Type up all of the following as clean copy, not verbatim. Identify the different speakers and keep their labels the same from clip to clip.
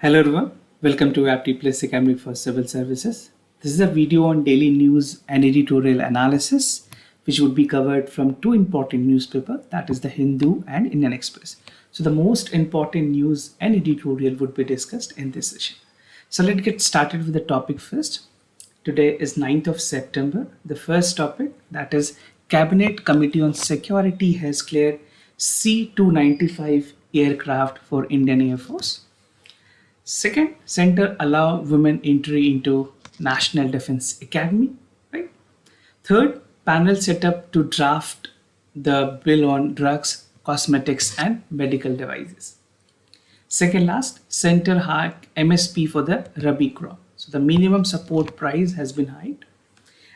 Speaker 1: Hello everyone, welcome to Aptitude Academy for Civil Services. This is a video on daily news and editorial analysis which would be covered from two important newspapers, that is the Hindu and Indian Express. So the most important news and editorial would be discussed in this session. So let's get started with the topic first. Today is 9th of September. The first topic, that is Cabinet Committee on Security has cleared C-295 aircraft for Indian Air Force. Second, center allow women entry into National Defense Academy. Right. Third, panel set up to draft the bill on drugs, cosmetics, and medical devices. Second last, center hike MSP for the Rabi crop. So the minimum support price has been hiked.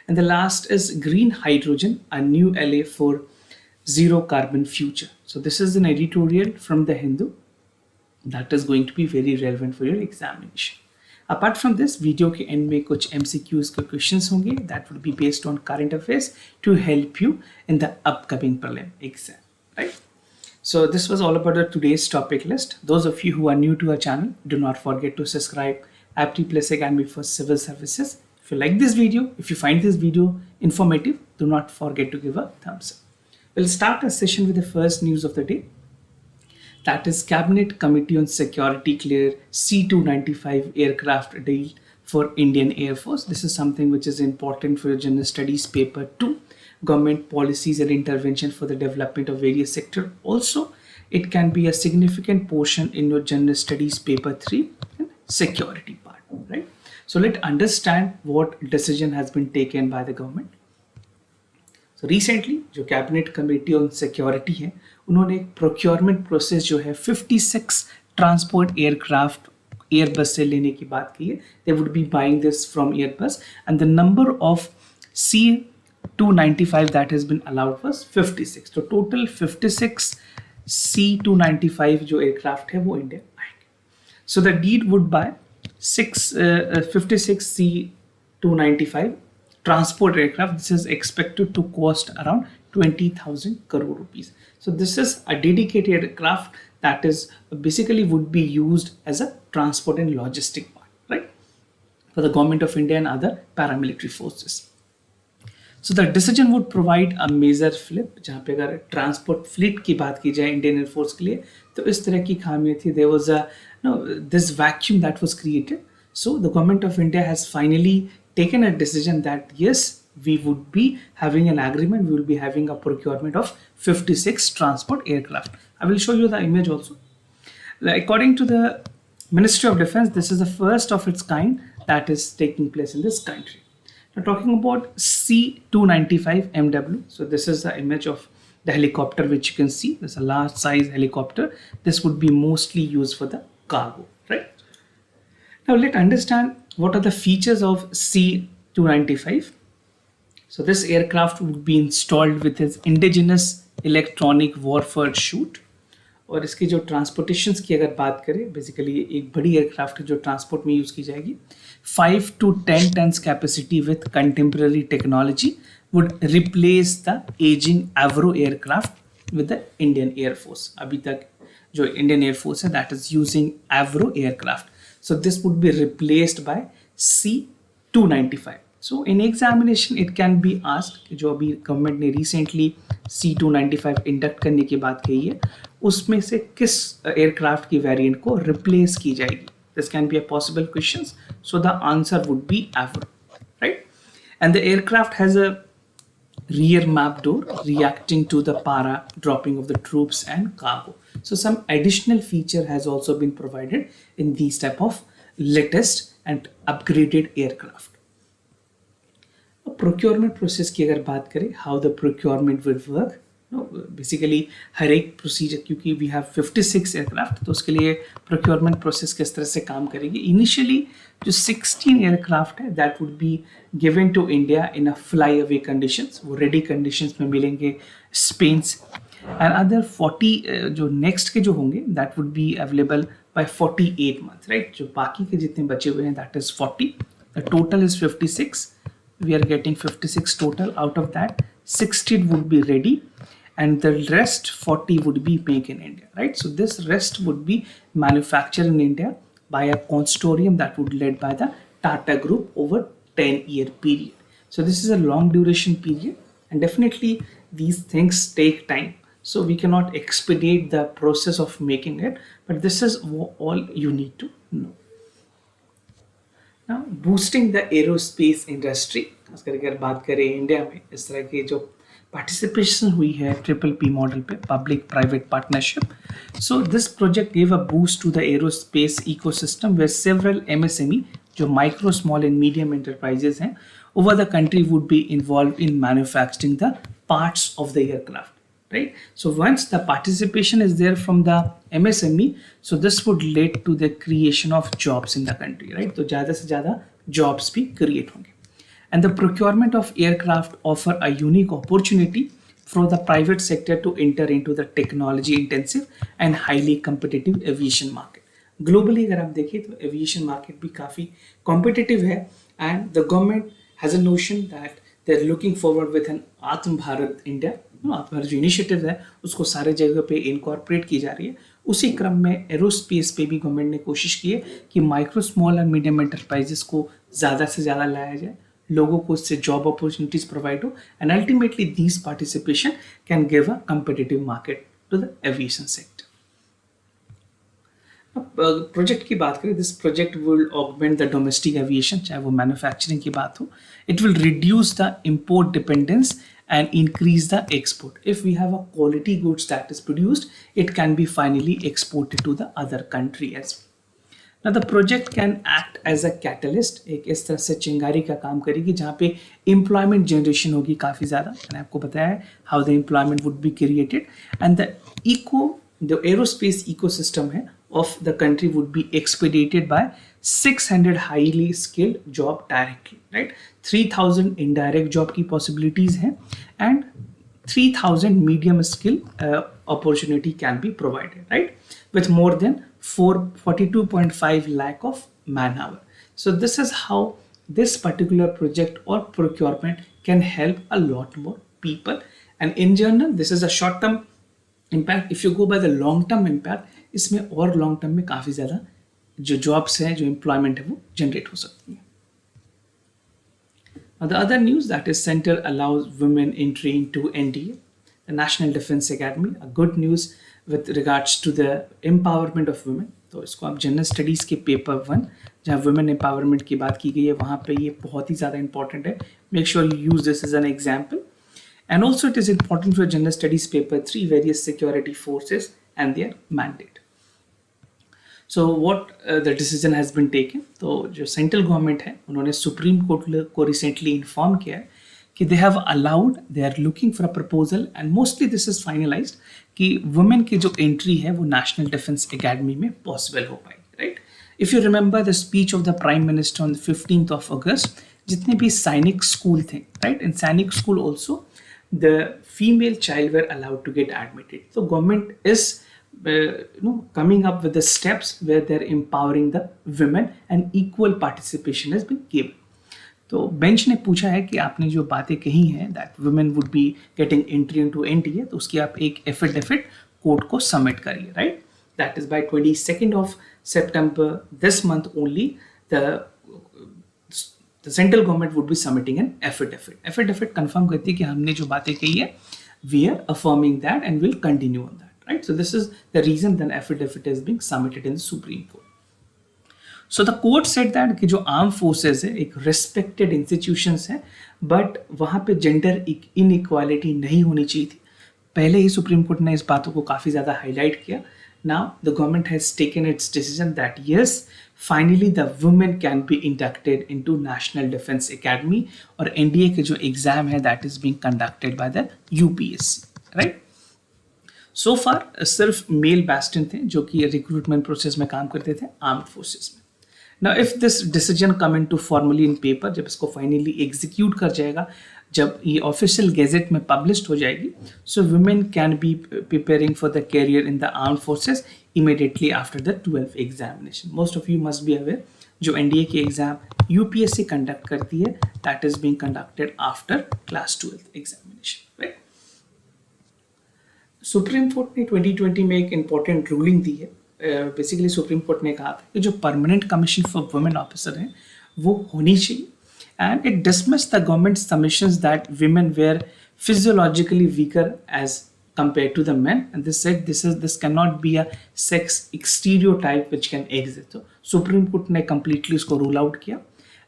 Speaker 1: And the last is green hydrogen, a new LA for zero carbon future. So this is an editorial from the Hindu that is going to be very relevant for your examination. Apart from this, video के end में कुछ MCQs के questions होंगे that would be based on current affairs to help you in the upcoming prelim exam, right? So this was all about today's topic list. Those of you who are new to our channel, do not forget to subscribe Aptitude Academy for Civil Services. If you like this video, if you find this video informative, do not forget to give a thumbs up. We'll start our session with the first news of the day. That is Cabinet Committee on Security clear C-295 aircraft deal for Indian Air Force. This is something which is important for your General Studies paper 2, government policies and intervention for the development of various sectors. Also, it can be a significant portion in your General Studies paper 3 and security part, right? So let's understand what decision has been taken by the government. So recently, जो cabinet committee on security है, उन्होंने एक procurement process जो है 56 transport aircraft Airbus से लेने की बात की है. They would be buying this from Airbus and the number of C-295 that has been allowed was 56. तो टोटल 56 C-295 जो एयरक्राफ्ट है वो इंडिया आएंगे. So the deed would buy 56 C-295 transport aircraft. This is expected to cost around 20,000 crore rupees. So this is a dedicated aircraft that is basically would be used as a transport and logistic part, right, for the government of India and other paramilitary forces. So the decision would provide a major flip. जहाँ पे अगर transport fleet की बात की जाए Indian Air Force के लिए, तो इस तरह की खामियां थी. There was this vacuum that was created. So the government of India has finally taken a decision that yes, we would be having an agreement, we will be having a procurement of 56 transport aircraft. I will show you the image also. According to the Ministry of Defense, this is the first of its kind that is taking place in this country. Now talking about C-295 MW, so this is the image of the helicopter which you can see. This is a large size helicopter. This would be mostly used for the cargo, right? Now let's understand what are the features of C-295. So this aircraft would be installed with its indigenous electronic warfare chute. और इसकी जो ट्रांसपोर्टेशंस की अगर बात करें, basically एक बड़ी aircraft है जो ट्रांसपोर्ट में यूज़ की जाएगी. 5 to 10 tons capacity with contemporary technology would replace the aging Avro aircraft with the Indian Air Force. अभी तक जो Indian Air Force है that is using Avro aircraft. So this would be replaced by C-295. So in examination it can be asked, जो अभी government ने recently C-295 induct करने की बात कही है, उसमें से किस एयरक्राफ्ट की वेरिएंट को रिप्लेस की जाएगी. This can be a possible question. So the answer would be Avro, right? And the aircraft has a rear map door reacting to the para dropping of the troops and cargo. So some additional feature has also been provided in these type of latest and upgraded aircraft. Procurement process की अगर बात करें, how the procurement will work, basically हर एक procedure, क्योंकि we have 56 aircraft, तो उसके लिए procurement process किस तरह से काम करेगी. Initially जो 16 aircraft है that would be given to India in a flyaway conditions, वो ready conditions में मिलेंगे Spain से, and other 40 जो next के जो होंगे that would be available by 48 months, right? जो बाकी के जितने बचे हुए हैं that is 40. The total is 56. We are getting 56 total. Out of that 60 would be ready and the rest 40 would be made in India, right? So this rest would be manufactured in India by a consortium that would led by the Tata Group over 10-year period. So this is a long duration period, and definitely these things take time. So we cannot expedite the process of making it, but this is all you need to know. Now, boosting the aerospace industry, खास करके अगर बात करें India में इस तरह की जो participation हुई है ट्रिपल पी मॉडल पे, public private partnership. So this project give a boost to the aerospace ecosystem where several MSME जो micro small and medium enterprises हैं over the country would be involved in manufacturing the parts of the aircraft, right? So once the participation is there from the MSME, so this would lead to the creation of jobs in the country, right? तो ज़्यादा से ज़्यादा jobs भी create होंगे. And the procurement of aircraft offer a unique opportunity for the private sector to enter into the technology intensive and highly competitive aviation market. Globally अगर आप देखें तो aviation market भी काफ़ी competitive है, and the government has a notion that they're looking forward with an Atma Bharat India. Atma Bharat जो initiative है उसको सारे जगह पे इनकॉर्पोरेट की जा रही है. उसी क्रम में एरोस्पेस पे भी गवर्नमेंट ने कोशिश की है कि micro small and medium enterprises को ज़्यादा से ज़्यादा लाया जाए, लोगों को इससे जॉब अपॉर्चुनिटीज प्रोवाइड हो, and ultimately this participation can give a competitive market to the aviation sector. Project की बात करें, this project will augment the domestic aviation, चाहे वो मैन्युफैक्चरिंग की बात हो. It will reduce the import dependence and increase the export. If we have a quality goods that is produced, it can be finally exported to the other country as well. Now the project can act as a catalyst. एक इस तरह से चिंगारी का काम करेगी जहाँ पे employment generation होगी काफ़ी ज़्यादा. मैंने आपको बताया है how the employment would be created, and the aerospace ecosystem है of the country would be expedited by 600 highly skilled job directly, right? 3000 indirect job की possibilities हैं, and 3000 medium skill opportunity can be provided, right? With more than 42.5 lakh of man hour. So this is how this particular project or procurement can help a lot more people. And in general, this is a short term impact. If you go by the long term impact, इसमें और long term में काफ़ी ज़्यादा जो jobs हैं, जो employment है, वो जनरेट हो सकती है. The other news that is Center allows women entry into NDA, the National Defense Academy. A good news with regards to the empowerment of women. तो इसको आप जनरल स्टडीज़ के पेपर 1 जहाँ वुमेन एम्पावरमेंट की बात की गई है वहाँ पे ये बहुत ही ज़्यादा इंपॉर्टेंट है. Make sure you use this as an example. And also it is important for general studies paper 3, various security forces and their mandate. So what the decision has been taken. तो जो central government है उन्होंने Supreme Court को recently inform किया है कि they have allowed, they are looking for a proposal, and mostly this is finalised कि women की जो एंट्री है वो नेशनल डिफेंस एकेडमी में पॉसिबल हो पाएगी, right? If you remember the speech of the prime minister on 15th of August, जितने भी सैनिक स्कूल थे, राइट, इन सैनिक school also the female child were allowed to get admitted. So government is coming up with the steps where they're empowering the women and equal participation has been given. तो bench ने पूछा है कि आपने जो बातें कही हैं that women would be getting entry into NDA, तो उसकी आप एक एफिडेविट कोर्ट को सबमिट करिए, right? That is by 22nd of September this month only the central government would be submitting an affidavit. Affidavit confirm करती है कि हमने जो बातें कही है we are affirming that and will continue on that, right? So this is the reason that affidavit is being submitted in the Supreme Court. So the court said that कि जो आर्म फोर्सेस है एक respected institutions है, but वहाँ पे gender inequality नहीं होनी चाहिए थी. पहले ही सुप्रीम कोर्ट ने इस बातों को काफ़ी ज़्यादा हाईलाइट किया. Now the government has taken its decision that yes, finally the women can be inducted into National Defense Academy और NDA के जो एग्जाम है that is being conducted by the UPSC, right? So far सिर्फ mail bastion थे जो कि recruitment process में काम करते थे आर्म्ड फोर्सेस में. Now if this decision come into formally in paper, जब इसको फाइनली एग्जीक्यूट कर जाएगा, जब ये ऑफिशियल गेजेट में पब्लिश्ड हो जाएगी, so women can be preparing for the career in the armed forces immediately after the 12th examination. Most of you must be aware जो एनडीए की एग्जाम यूपीएससी कंडक्ट करती है that is being conducted after class 12th examination, right? Supreme Court ने 2020 में एक important ruling दी है basically supreme Court ने कहा था कि जो permanent commission for women officer है वो होनी चाहिए, and it dismiss the government submissions that women were physiologically weaker as compared to the men, and they said this cannot be a sex stereotype which can exist. So supreme Court ने completely इसको rule out किया,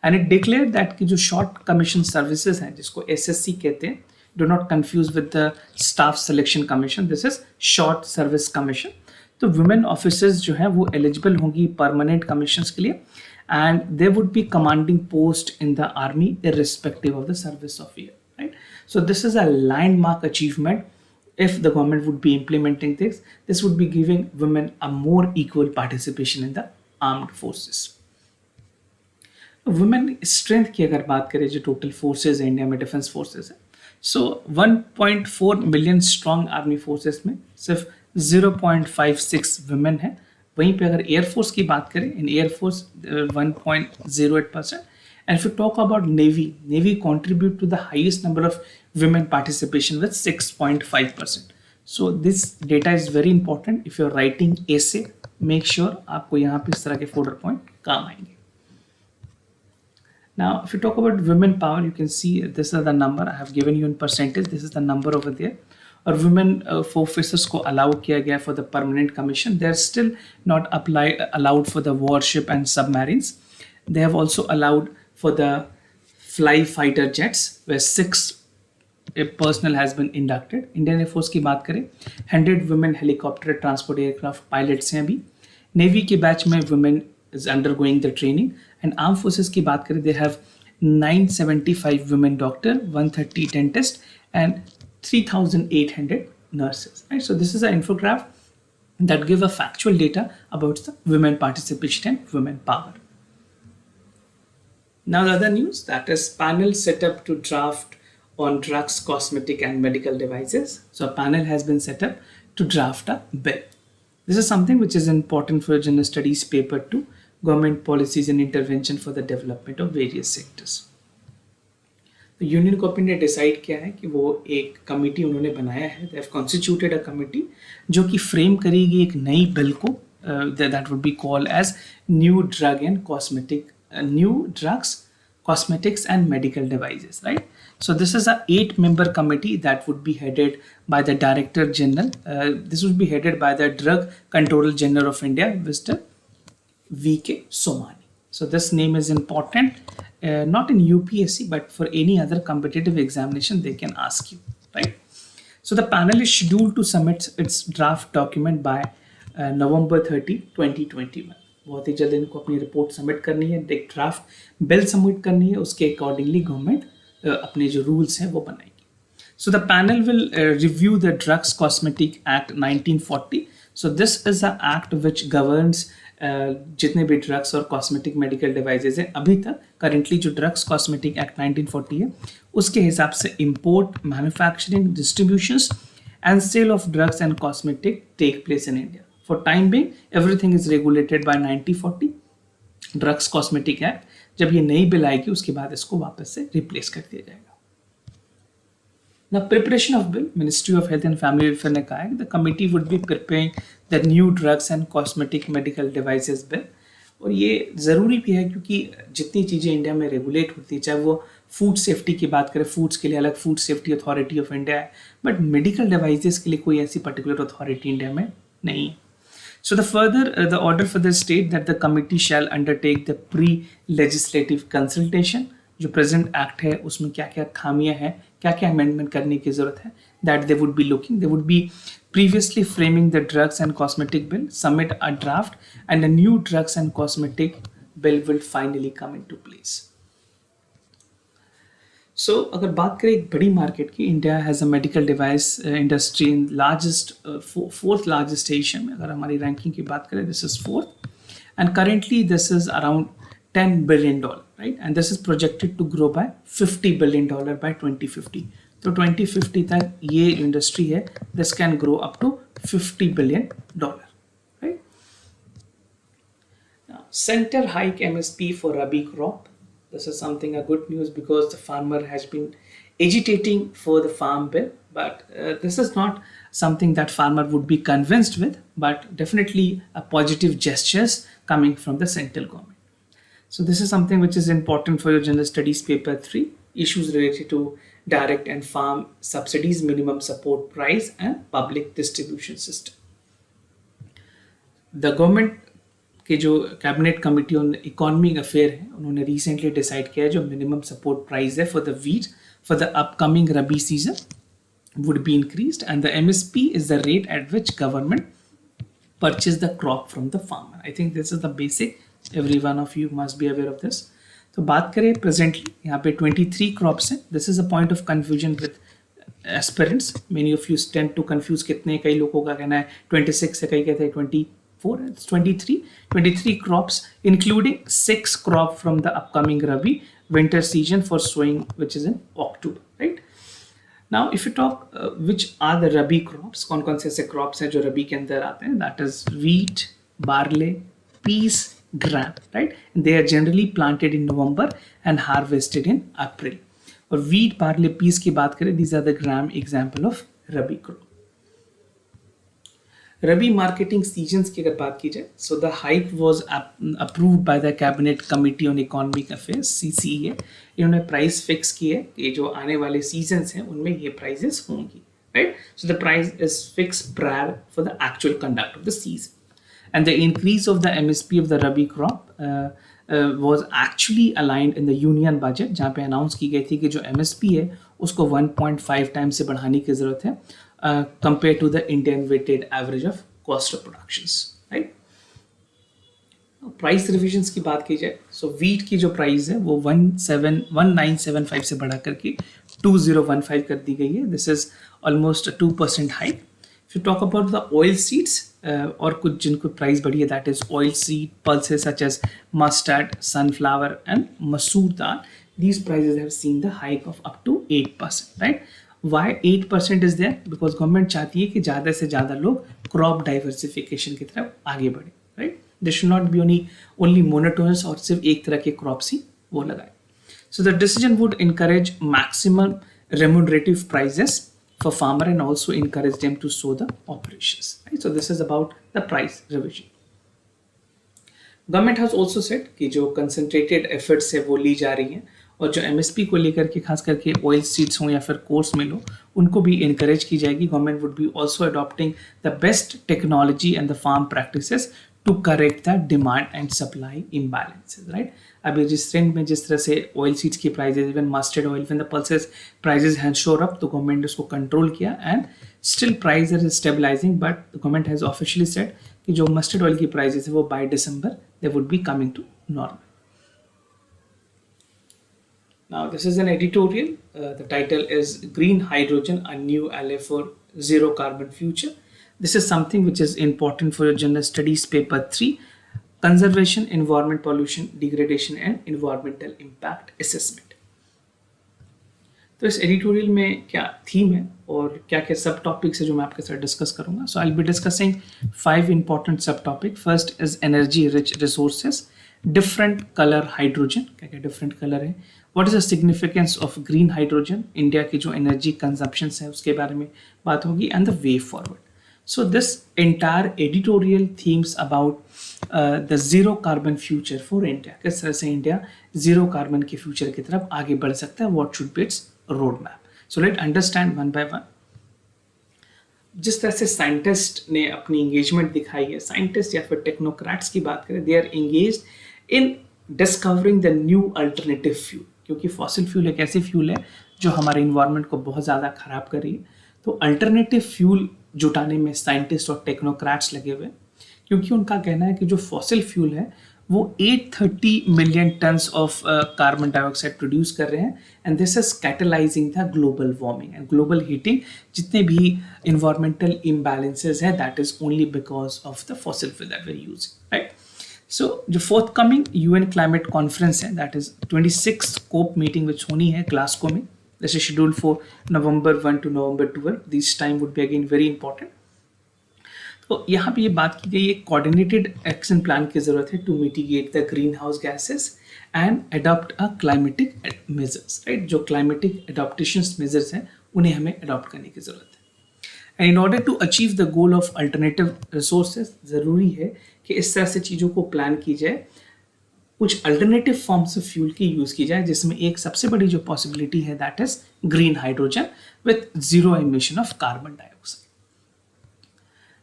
Speaker 1: and it declare that कि जो short commission services हैं जिसको SSC कहते हैं, do not confuse with the staff selection commission, this is short service commission. तो वुमेन ऑफिसर्स जो हैं वो एलिजिबल होंगी परमानेंट कमीशन के लिए, and they would B commanding post in the army irrespective of the service of year, right? So this is a landmark achievement. If the government would be implementing this would be giving women a more equal participation in the armed forces. Women strength की अगर बात करें जो total forces है India में, defence forces है, सो 1.4 million strong army forces में सिर्फ 0.56 वुमेन है। वहीं पे अगर एयरफोर्स की बात करें, in air force 1.08%, and if you talk about navy contribute to the highest number of women participation with 6.5%। So this data is very important if you are writing essay, make sure आपको यहाँ पे इस तरह के folder point काम आएंगे। Now, if you talk about women power, you can see this is the number I have given you in percentage. This is the number over there. Or women officers को allow किया गया for the permanent commission. They are still not allowed for the warship and submarines. They have also allowed for the fly fighter jets, where 6 personnel has been inducted. Indian Air Force की बात करें, 100 women helicopter transport aircraft pilots हैं अभी. Navy के batch में women is undergoing the training, and armed forces की बात करें, they have 975 women doctor, 130 dentist, and 3,800 nurses, right? So this is an infograph that give a factual data about the women participation and women power. Now the other news, that is panel set up to draft on drugs, cosmetic and medical devices. So a panel has been set up to draft a bill. This is something which is important for general studies paper 2, government policies and intervention for the development of various sectors. तो union government ने decide किया है कि वो एक committee उन्होंने बनाया है, they have constituted a committee जो कि फ्रेम करेगी एक नई बिल को, that would be called as new drugs cosmetics and medical devices, right? So this is a 8-member committee that would be headed by the Director General. This would be headed by the Drug Controller General of India, Mr. V.K. Somani. So this name is important, not in UPSC, but for any other competitive examination they can ask you, right? So the panel is scheduled to submit its draft document by November 30, 2021. बहुत ही जल्द इनको अपनी report submit करनी है, एक draft bill submit करनी है, उसके अकॉर्डिंगली गवर्नमेंट अपने जो रूल्स हैं वो बनाएगी। So the panel will review the drugs cosmetic act 1940. So this is a act which governs जितने भी ड्रग्स और कॉस्मेटिक मेडिकल डिवाइसेज हैं। अभी तक करेंटली जो ड्रग्स कॉस्मेटिक एक्ट 1940 है उसके हिसाब से import, manufacturing, distributions and sale of drugs and cosmetic take place in India. For time being, everything is regulated by 1940 drugs cosmetic act. जब ये नई बिल आएगी उसके बाद इसको वापस से रिप्लेस कर दिया जाएगा. Now, preparation of bill, Ministry of Health and Family Welfare ने कहा है the committee would be preparing the new drugs and cosmetic medical devices bill. और ये ज़रूरी भी है क्योंकि जितनी चीज़ें इंडिया में रेगुलेट होती है, चाहे वो फूड सेफ्टी की बात करें, फूड्स के लिए अलग food safety authority of India है, बट मेडिकल डिवाइसेस के लिए कोई ऐसी पर्टिकुलर अथॉरिटी इंडिया में नहीं है. So the order for the state that the committee shall undertake the pre-legislative consultation. जो present act है उसमें क्या क्या खामियां हैं, क्या क्या amendment करने की जरूरत है, that they would be looking. They would be previously framing the drugs and cosmetic bill, submit a draft, and a new drugs and cosmetic bill will finally come into place. सो अगर बात करें एक बड़ी market की, India has a medical device industry in largest fourth largest Asia में. अगर हमारी ranking की बात करें, this is fourth and currently this is around $10 billion, right, and this is projected to grow by $50 billion बाय 2050. तो 2050 तक ये इंडस्ट्री है, this can grow up to $50 billion, right. Center hike MSP for Rabi crop. This is something a good news because the farmer has been agitating for the farm bill, but this is not something that farmer would be convinced with, but definitely a positive gestures coming from the central government. So this is something which is important for your general studies paper 3, issues related to direct and farm subsidies, minimum support price and public distribution system. The government के जो cabinet committee on economic affair है उन्होंने recently decide किया है जो minimum support price है for the wheat for the upcoming rabi season would be increased, and the MSP is the rate at which government purchase the crop from the farmer. I think this is the basic, every one of you must be aware of this. तो बात करें presently यहाँ पे 23 crops हैं. This is a point of confusion with aspirants. Many of you tend to confuse. कितने, कई लोगों का कहना है 26 है, कई कहते हैं 24. It's 23 crops, including 6 crop from the upcoming Rabi winter season for sowing, which is in October, right? Now, if you talk which are the Rabi crops, कौन-कौन से ऐसे crops हैं जो Rabi के अंदर आते हैं? That is wheat, barley, peas, gram, right? And they are generally planted in November and harvested in April. और wheat, barley, peas की बात करें, these are the gram example of Rabi crop. Rabi marketing seasons की अगर बात की जाए, so the hike was approved by the cabinet committee on economic affairs CCA. इन्होंने प्राइस फिक्स की है कि जो आने वाले सीजन्स हैं उनमें ये प्राइजेस होंगी, right? So the price is fix prior for the actual conduct of the season, and the increase of the MSP of the rabi crop was actually aligned in the union budget, जहाँ पे announce की गई थी कि जो MSP है उसको 1.5 times से बढ़ाने की ज़रूरत है compared to the Indian weighted average of cost of productions, right? Price revisions की बात की जाए, सो वीट की जो प्राइस है वो 1975 से बढ़ा करके 2015 कर दी गई है. This is almost 2% hike. If you talk about the oil seeds, और कुछ जिनको प्राइस बढ़ी है, that is oil seed pulses such as mustard, sunflower and masoor dal. These prices have seen the hike of up to 8%, right? Why 8% is there? Because government चाहती है कि ज़्यादा से ज़्यादा लोग crop diversification की तरफ आगे बढ़े, right? There should not be only monotonous और सिर्फ एक तरह के crops ही वो लगाए. So the decision would encourage maximum remunerative prices for farmer and also encourage them to sow the operations, right? So this is about the price revision. Government has also said कि जो concentrated efforts है वो ली जा रही हैं और जो MSP को लेकर के खास करके ऑयल सीड्स हों या फिर कोर्स मिल हो उनको भी इनकरेज की जाएगी. Government would be also adopting the best technology and the farm practices to correct the demand and supply imbalances, right? अभी जिस ट्रेंड में जिस तरह से ऑयल सीड्स की prices, even mustard oil, even the pulses prices have shore up, तो government उसको control किया and still price is stabilising. But government has officially said कि जो मस्टर्ड ऑयल की प्राइजेज है वो by December they would be coming to normal. Now this is an editorial. The title is Green Hydrogen, a new ally for zero carbon future. This is something which is important for your general studies paper 3, conservation, environment, pollution, degradation and environmental impact assessment. तो इस editorial में क्या theme है और क्या क्या सब topics है जो मैं आपके साथ डिस्कस करूंगा. So I will be discussing 5 important sub topic. First is energy rich resources, different colour hydrogen, क्या क्या डिफरेंट कलर है, what is the significance of green hydrogen, India की जो एनर्जी कंजप्शन है उसके बारे में बात होगी, and the way forward. So this entire editorial themes about the zero carbon future for India. किस तरह से इंडिया जीरो कार्बन के फ्यूचर की तरफ आगे बढ़ सकता है, what should be it's road map. So let understand one by one. जिस तरह से साइंटिस्ट ने अपनी इंगेजमेंट दिखाई है, साइंटिस्ट या फिर टेक्नोक्रेट्स की बात करें, they are engaged in discovering the new alternative fuel. क्योंकि फॉसिल फ्यूल एक ऐसी फ्यूल है जो हमारे इन्वायरमेंट को बहुत ज़्यादा खराब कर रही है. तो अल्टरनेटिव फ्यूल जुटाने में साइंटिस्ट और टेक्नोक्रेट्स लगे हुए, क्योंकि उनका कहना है कि जो फॉसिल फ्यूल है वो 830 million tons of carbon dioxide produce कर रहे हैं, and this is catalysing the global warming and global heating. जितने भी इन्वायरमेंटल इम्बैलेंसेज है, that is only because of the fossil fuel that we use, right? So जो forthcoming UN climate conference है, that is 26th COP meeting which होनी है Glasgow में. This is scheduled for November 1 to November 12. This time would be again very important. तो यहाँ पे ये बात की गई है कोऑर्डिनेटेड एक्शन प्लान की ज़रूरत है to mitigate the green house gases and adopt a climatic measures, right? जो climatic adaptation measures हैं उन्हें हमें adopt करने की जरूरत है. And in order to achieve the goal of alternative resources, ज़रूरी है कि इस तरह से चीज़ों को प्लान की जाए, कुछ अल्टरनेटिव फॉर्म्स ऑफ फ्यूल की यूज़ की जाए, जिसमें एक सबसे बड़ी जो पॉसिबिलिटी है that is green hydrogen with zero emission of carbon dioxide.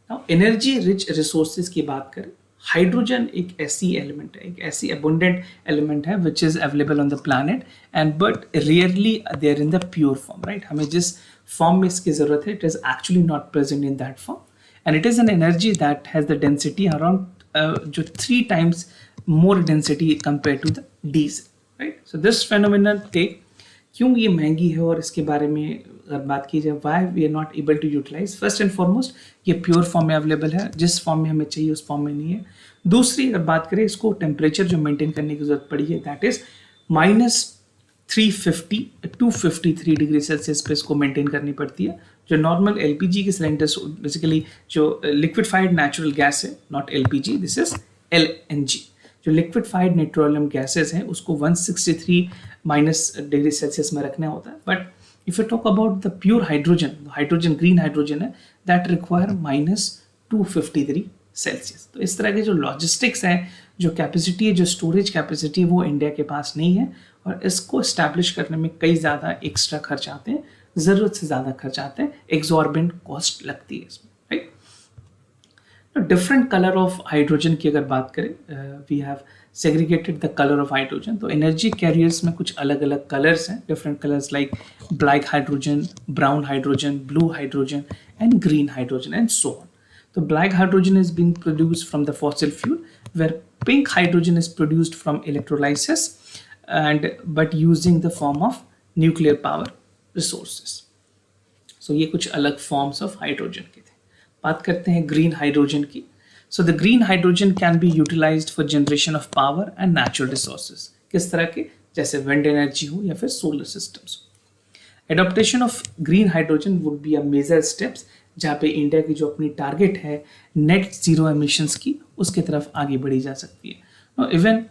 Speaker 1: Now energy rich resources की बात करें, हाइड्रोजन एक ऐसी एलिमेंट है, एक ऐसी अबुंडेंट एलिमेंट है which is available on the planet and but rarely there in the pure form, right? हमें जिस फॉर्म में इसकी जरूरत है it is actually not present in that form and it is an energy that has the density around जो 3 times more density compared to the diesel, right? So this phenomenon क्यों ये महंगी है और इसके बारे में अगर बात की जाए why we are not able to utilize, first and foremost ये प्योर फॉर्म में अवेलेबल है, जिस फॉर्म में हमें चाहिए उस फॉर्म में नहीं है. दूसरी अगर बात करें इसको टेम्परेचर जो मेंटेन करने की जरूरत पड़ी है दैट इज -350 253 डिग्री सेल्सियस पे इसको मेंटेन करनी पड़ती है. जो नॉर्मल एलपीजी के सिलेंडर्स बेसिकली जो लिक्विफाइड नेचुरल गैस है, not LPG, this is LNG. जो लिक्विफाइड नेट्रोलियम गैसेस हैं उसको 163 माइनस डिग्री सेल्सियस में रखना होता है. But if you talk about the pure hydrogen green hydrogen है दैट रिक्वायर -253 सेल्सियस. तो इस तरह के जो लॉजिस्टिक्स हैं, जो कैपेसिटी है, जो स्टोरेज कैपेसिटी है, वो इंडिया के पास नहीं है और इसको इस्टेब्लिश करने में कई ज़्यादा एक्स्ट्रा खर्च आते हैं, ज़रूरत से ज़्यादा खर्च आते हैं, एक्सॉर्बिटेंट कॉस्ट लगती है इसमें, राइट? तो डिफरेंट कलर ऑफ हाइड्रोजन की अगर बात करें, we have segregated the colour of hydrogen. तो एनर्जी कैरियर्स में कुछ अलग अलग कलर्स हैं, different colours like black hydrogen, brown hydrogen, blue hydrogen and green hydrogen and so on. So black hydrogen is being produced from the fossil fuel, where pink hydrogen is produced from electrolysis and but using the form of nuclear power resources. So ये कुछ अलग forms of hydrogen के थे. बात करते हैं green hydrogen की. So the green hydrogen can be utilized for generation of power and natural resources. किस तरह के? जैसे wind energy हो या फिर solar systems हो. Adaptation of green hydrogen would be a major steps जहाँ पे इंडिया की जो अपनी टारगेट है नेट जीरो एमिशंस की, उसके तरफ आगे बढ़ी जा सकती है. इवन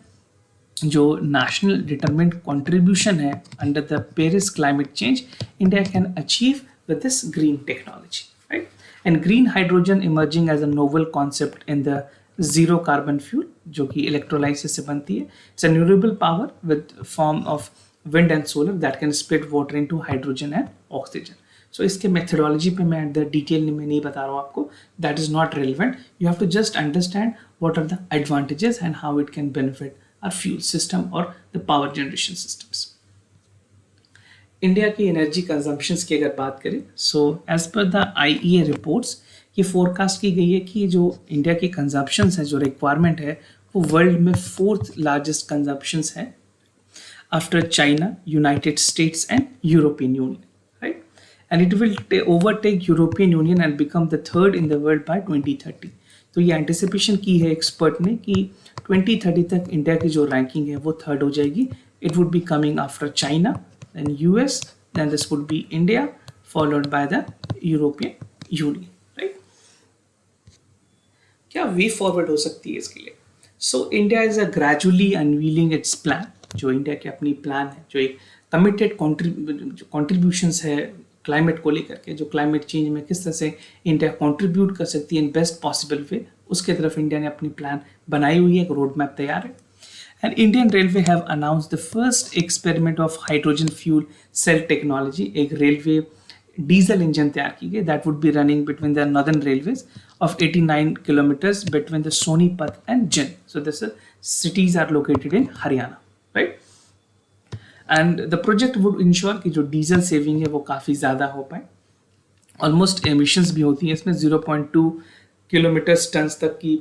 Speaker 1: जो नेशनल डिटरमिन्ड कंट्रीब्यूशन है under the Paris climate change, India can achieve with this green technology, right? And green hydrogen emerging as a novel concept in the zero carbon fuel जो कि इलेक्ट्रोलाइसिस से बनती है. It's a renewable power with form of wind and solar that can split water into hydrogen and oxygen. So इसके methodology पे मैं the detail में नहीं बता रहा हूँ आपको, that is not relevant. You have to just understand what are the advantages and how it can benefit our fuel system और the power generation systems. India की एनर्जी कंजम्पशंस की अगर बात करें, so as per the IEA reports ये forecast की गई है कि जो इंडिया की कंजम्पशंस है, जो रिक्वायरमेंट है, वो वर्ल्ड में 4th लार्जेस्ट कंजम्पशंस है after China, United states and European union, right? And it will overtake European Union and become the 3rd in the world by 2030. तो ये एंटिसिपेशन की है एक्सपर्ट ने कि 2030 तक इंडिया की जो रैंकिंग है वो 3rd हो जाएगी. It would be coming after China, then US, then this would be India, followed by the European Union, right? क्या वे फॉरवर्ड हो सकती है इसके लिए? So India is a gradually unveiling its plan. जो इंडिया की अपनी प्लान है, जो एक कमिटेड कॉन्ट्रीब्यूशंस है क्लाइमेट को लेकर के, जो क्लाइमेट चेंज में किस तरह से इंडिया कंट्रीब्यूट कर सकती है इन बेस्ट पॉसिबल वे, उसके तरफ इंडिया ने अपनी प्लान बनाई हुई है, एक रोड मैप तैयार है. And Indian railway have announced the first experiment of hydrogen fuel cell technology. एक रेलवे डीजल इंजन तैयार की गई that would be running between the northern railways of 89 kilometres between the Sonipat and Jind. So this cities are located in Haryana, right? And the project would ensure कि जो diesel saving है वो काफ़ी ज़्यादा हो पाए. ऑलमोस्ट एमिशंस भी होती हैं इसमें, 0.2 किलोमीटर टन तक की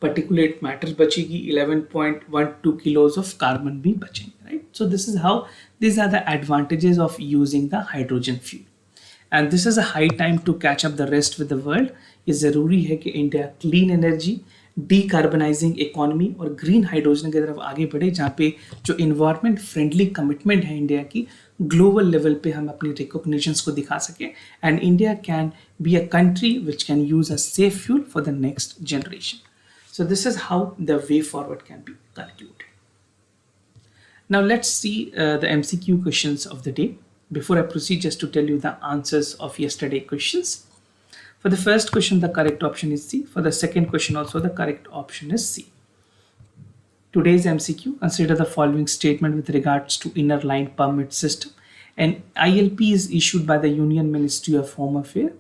Speaker 1: पर्टिकुलेट मैटर बचेगी, 11.12 किलोज ऑफ कार्बन भी बचेंगे, right? So this is how these are the advantages of using the hydrogen fuel. And this is a high time to catch up the rest with the world. ये ज़रूरी है कि India clean energy, डीकार्बनाइजिंग economy और green hydrogen की तरफ आगे बढ़े, जहाँ पे जो इन्वायरमेंट फ्रेंडली कमिटमेंट है इंडिया की, ग्लोबल लेवल पे हम अपनी रिकॉग्निशंस को दिखा सकें. And India can be a country which can use a safe fuel for the next generation. So this is how the way forward can be concluded. Now let's see the MCQ questions of the day. Before I proceed, just to tell you the answers of yesterday questions. For the first question, the correct option is C. For the second question also, the correct option is C. Today's MCQ, consider the following statement with regards to inner line permit system. An ILP is issued by the Union Ministry of Home Affairs,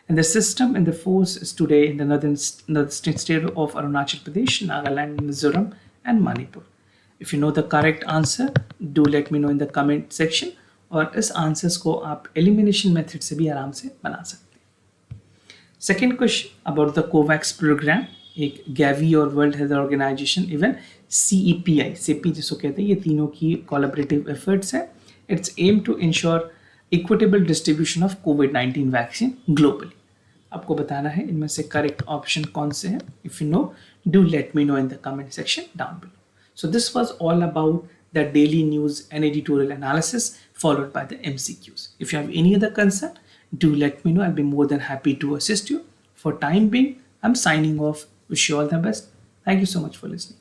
Speaker 1: and the system in the force is today in the northern state of Arunachal Pradesh, Nagaland, Mizoram, and Manipur. If you know the correct answer, do let me know in the comment section, और इस answers को आप elimination method से भी आराम से बना सकते हैं. Second question about the COVAX programme, एक गैवी और World Health Organization even CEPI CEPI जिसको कहते हैं, ये तीनों की कोलैबोरेटिव एफर्ट्स है. Its aim to ensure equitable distribution of कोविड-19 वैक्सीन ग्लोबली. आपको बताना है इनमें से करेक्ट ऑप्शन कौन से हैं. If you know, do let me know in the comment section down below. So this was all about the daily news and editorial analysis followed by the MCQs. If you have any other concern, do let me know. I'll be more than happy to assist you. For time being, I'm signing off. Wish you all the best. Thank you so much for listening.